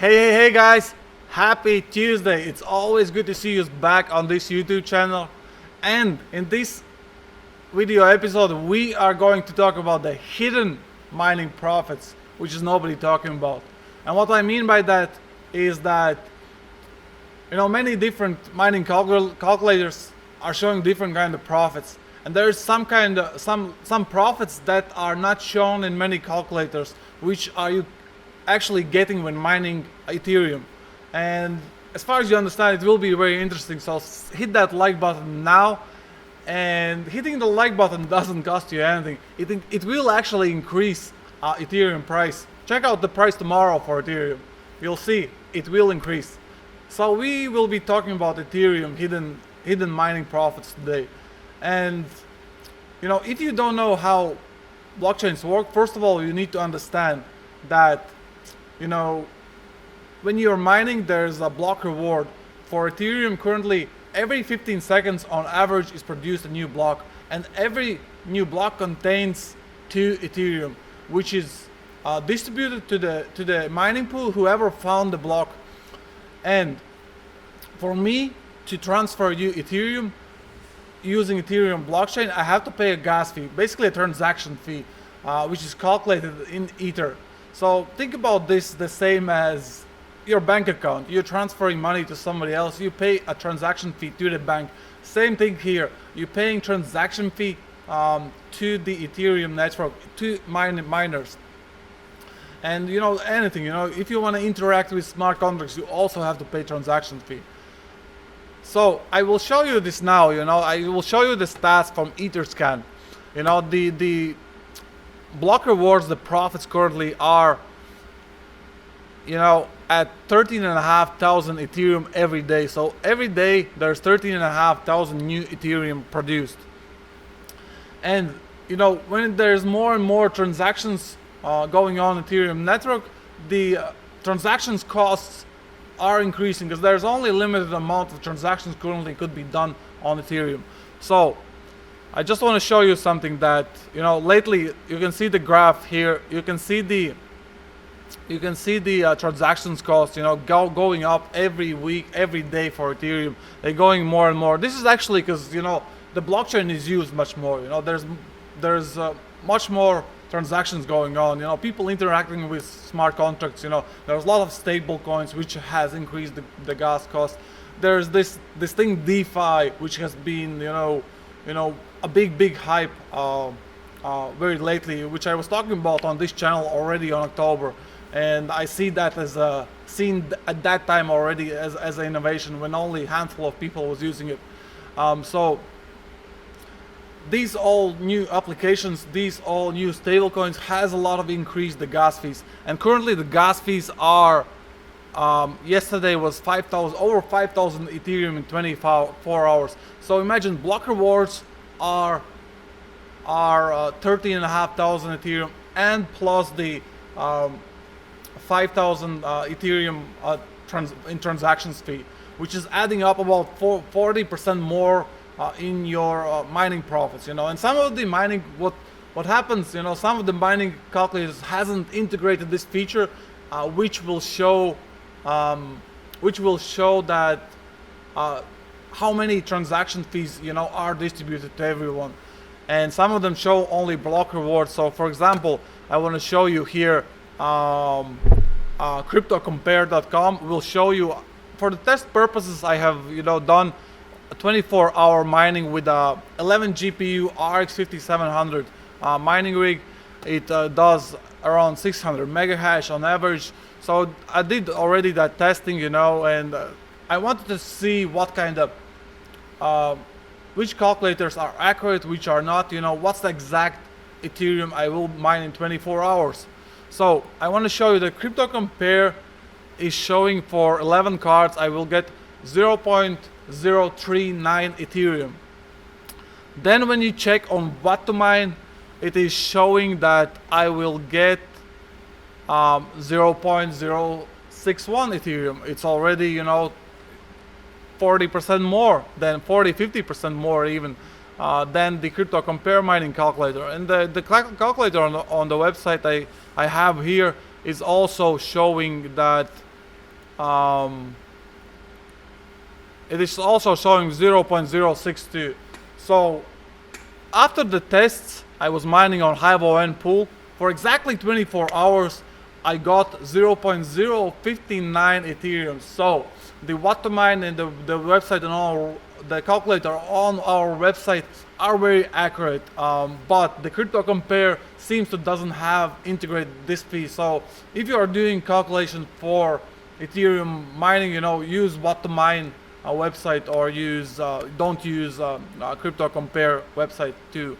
Hey guys, happy Tuesday. It's always good to see you back on this YouTube channel. And in this video episode, we are going to talk about the hidden mining profits, which is nobody talking about. And what I mean by that is that, many different mining calculators are showing different kind of profits. And there's some profits that are not shown in many calculators, which are you actually getting when mining Ethereum. And as far as you understand, it will be very interesting. So hit that like button now. And hitting the like button doesn't cost you anything. It will actually increase Ethereum price. Check out the price tomorrow for Ethereum. You'll see it will increase. So we will be talking about Ethereum hidden mining profits today. And if you don't know how blockchains work, first of all, you need to understand that when you're mining, there's a block reward. For Ethereum, currently every 15 seconds on average is produced a new block, and every new block contains 2 Ethereum, which is distributed to the mining pool, whoever found the block. And for me to transfer you Ethereum using Ethereum blockchain, I have to pay a gas fee, basically a transaction fee, which is calculated in Ether. So think about this the same as your bank account. You're transferring money to somebody else, you pay a transaction fee to the bank. Same thing here, you're paying transaction fee to the Ethereum network, to miners. And anything, if you want to interact with smart contracts, you also have to pay transaction fee. So I will show you this now. I will show you the stats from Etherscan. The block rewards, the profits currently are at 13,500 Ethereum every day. So every day there's 13,500 new Ethereum produced. And when there's more and more transactions going on Ethereum network, the transactions costs are increasing, because there's only a limited amount of transactions currently could be done on Ethereum. So I just want to show you something that lately you can see the graph here. You can see the transactions cost going up every week, every day for Ethereum. They're going more and more. This is actually because the blockchain is used much more. There's much more transactions going on. People interacting with smart contracts. There's a lot of stable coins, which has increased the gas cost. There's this thing DeFi, which has been a big hype very lately, which I was talking about on this channel already on October. And I see that as seen at that time already as an innovation, when only a handful of people was using it. So these all new applications, these all new stablecoins has a lot of increased the gas fees. And currently the gas fees are yesterday was over 5,000 Ethereum in 24 hours. So imagine block rewards are 13,500 Ethereum, and plus the 5,000 Ethereum in transactions fee, which is adding up about 40% more in your mining profits. And some of the mining, what happens, some of the mining calculators hasn't integrated this feature, which will show that how many transaction fees are distributed to everyone. And some of them show only block rewards. So for example, I want to show you here, cryptocompare.com will show you, for the test purposes, I have done a 24-hour mining with a 11 GPU RX 5700 mining rig. It does around 600 mega hash on average. So I did already that testing, and I wanted to see what kind of which calculators are accurate, which are not, what's the exact Ethereum I will mine in 24 hours. So I want to show you the Crypto Compare is showing for 11 cards I will get 0.039 Ethereum. Then when you check on what to mine, it is showing that I will get 0.061 Ethereum. It's already 40% more than 50% more even than the Crypto Compare mining calculator. And the calculator on the website I have here is also showing that Um, it is also showing 0.062. So after the tests, I was mining on hiveOS pool for exactly 24 hours. I got 0.059 Ethereum. So the what to mine and the website and all the calculator on our website are very accurate. But the crypto compare seems to doesn't have integrated this piece. So if you are doing calculation for Ethereum mining, use what to mine website, or don't use crypto compare website to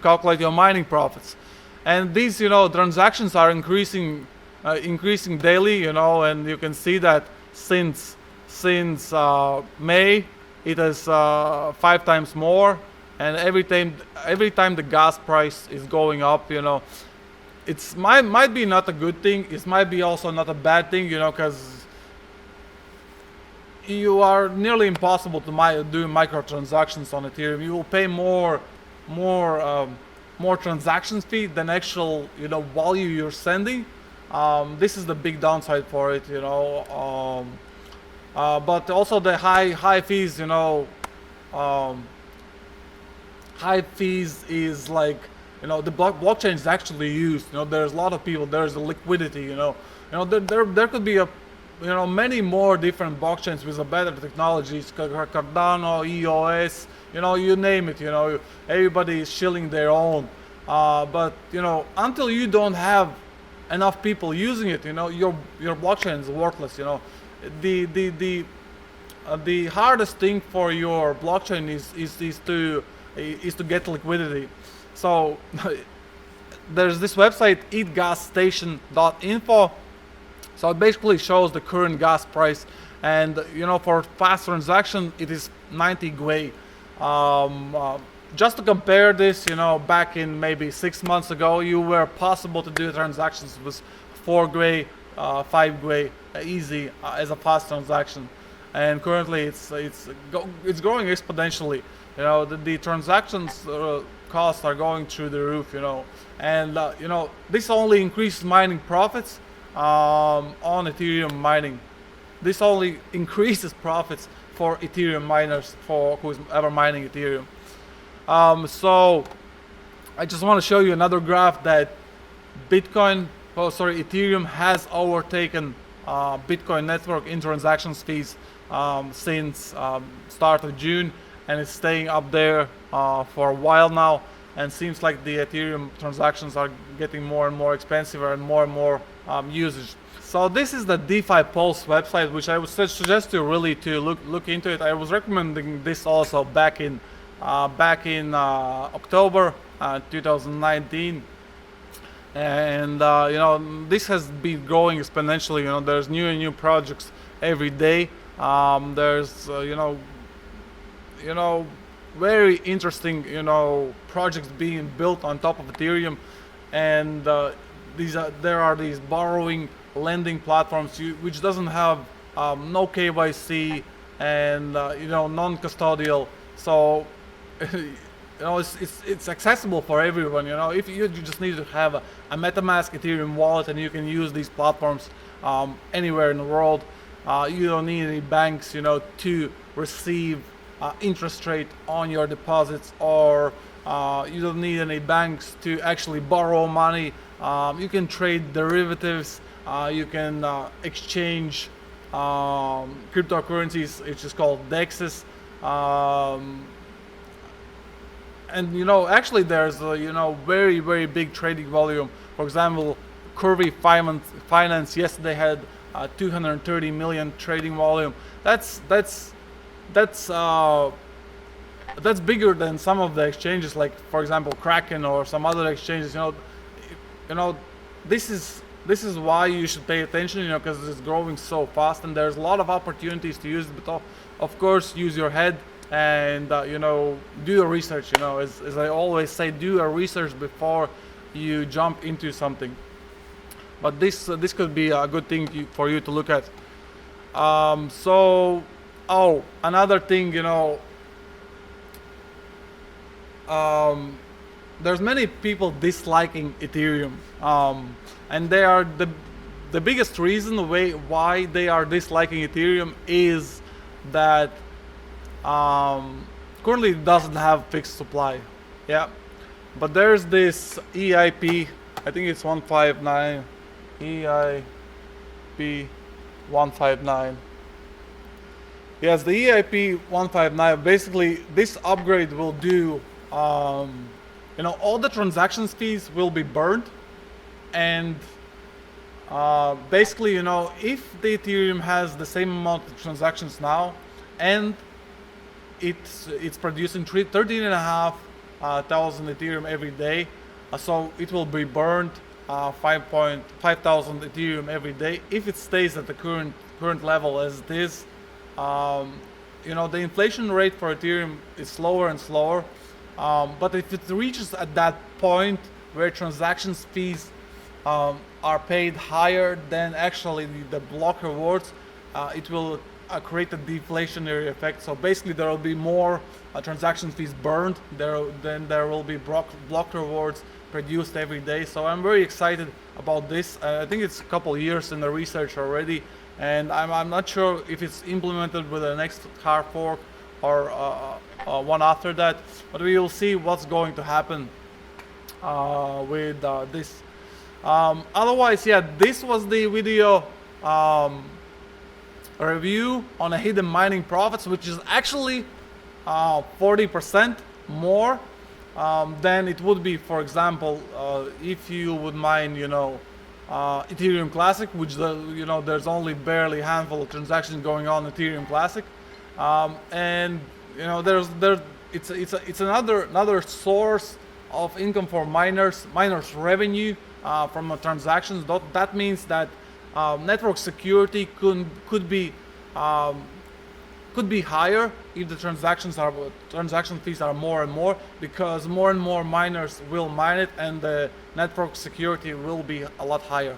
calculate your mining profits. And these transactions are increasing daily, and you can see that since May it is 5 times more, and every time the gas price is going up, it's might be not a good thing. It might be also not a bad thing, because you are nearly impossible to do microtransactions on Ethereum. You will pay more transactions fee than actual value you're sending. This is the big downside for it, but also the high fees, high fees is like, the blockchain is actually used. There's a lot of people. There's a liquidity. There could be many more different blockchains with a better technologies, Cardano, EOS, you name it, everybody is shilling their own. But until you don't have enough people using it, your blockchain is worthless. The hardest thing for your blockchain is to get liquidity. So there's this website, eatgasstation.info. So it basically shows the current gas price, and for fast transaction it is 90 gwei. Just to compare this, back in maybe 6 months ago, you were possible to do transactions with 4 gwei, 5 gwei, easy as a fast transaction, and currently it's growing exponentially. The transactions costs are going through the roof. And this only increases mining profits on Ethereum mining. This only increases profits for Ethereum miners, for who's ever mining Ethereum. So I just want to show you another graph that Ethereum has overtaken Bitcoin network in transactions fees since start of June, and it's staying up there for a while now. And seems like the Ethereum transactions are getting more and more expensive and more usage. So this is the DeFi Pulse website, which I would suggest you really to look into it. I was recommending this also back in October 2019, and this has been growing exponentially. There's new and new projects every day. There's very interesting projects being built on top of Ethereum, and there are these borrowing lending platforms which doesn't have no KYC and non-custodial. So it's accessible for everyone. If you just need to have a MetaMask Ethereum wallet, and you can use these platforms anywhere in the world. You don't need any banks to receive interest rate on your deposits, or you don't need any banks to actually borrow money. You can trade derivatives, you can exchange cryptocurrencies, which is called DEXs, and actually there's very, very big trading volume. For example, Curvy Finance yesterday had 230 million trading volume. That's bigger than some of the exchanges, like for example Kraken or some other exchanges. This is why you should pay attention, because it's growing so fast, and there's a lot of opportunities to use it. But of course, use your head and do your research. As I always say, do your research before you jump into something. But this could be a good thing for you to look at. Another thing, there's many people disliking Ethereum, and they are the biggest reason why they are disliking Ethereum is that currently it doesn't have fixed supply. Yeah, but there's this EIP, I think it's 159, EIP 159. Yes, the EIP 159, basically this upgrade will do, all the transactions fees will be burned, and basically, if the Ethereum has the same amount of transactions now, and it's producing 13,500 Ethereum every day, so it will be burned 5,000 Ethereum every day if it stays at the current level as it is. The inflation rate for Ethereum is slower and slower, but if it reaches at that point where transactions fees are paid higher than actually the block rewards, it will create a deflationary effect. So basically there will be more transaction fees burned, then there will be block rewards produced every day. So I'm very excited about this. I think it's a couple years in the research already, and I'm not sure if it's implemented with the next hard fork or one after that, but we will see what's going to happen with this. Otherwise, yeah, this was the video review on a hidden mining profits, which is actually 40% more than it would be, for example, if you would mine, Ethereum Classic, which there's only barely a handful of transactions going on in Ethereum Classic, and it's another source of income for miners revenue from the transactions. That means that network security could be higher if the transaction fees are more and more, because more and more miners will mine it, and the network security will be a lot higher.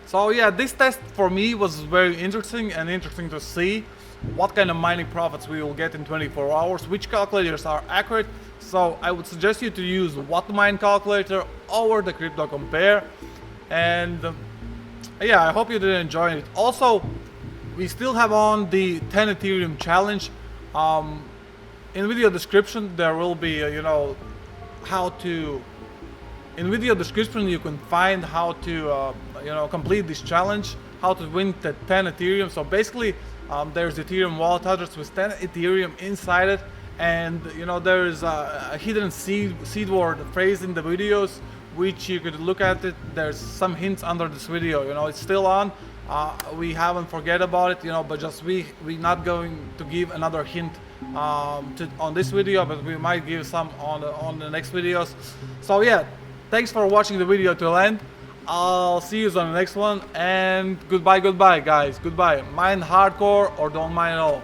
So yeah, this test for me was very interesting to see what kind of mining profits we will get in 24 hours, which calculators are accurate. So I would suggest you to use WhatMine calculator over the Crypto Compare. And yeah, I hope you did enjoy it. Also, we still have on the 10 Ethereum challenge. In video description there will be in video description you can find how to complete this challenge, how to win the 10 Ethereum. So basically there's Ethereum wallet address with 10 Ethereum inside it, and there is a hidden seed word phrase in the videos which you could look at it. There's some hints under this video. It's still on. We haven't forget about it, but just we not going to give another hint on this video, but we might give some on the next videos. So yeah, thanks for watching the video till end. I'll see you on the next one, and goodbye guys. Goodbye. Mine hardcore or don't mine at all.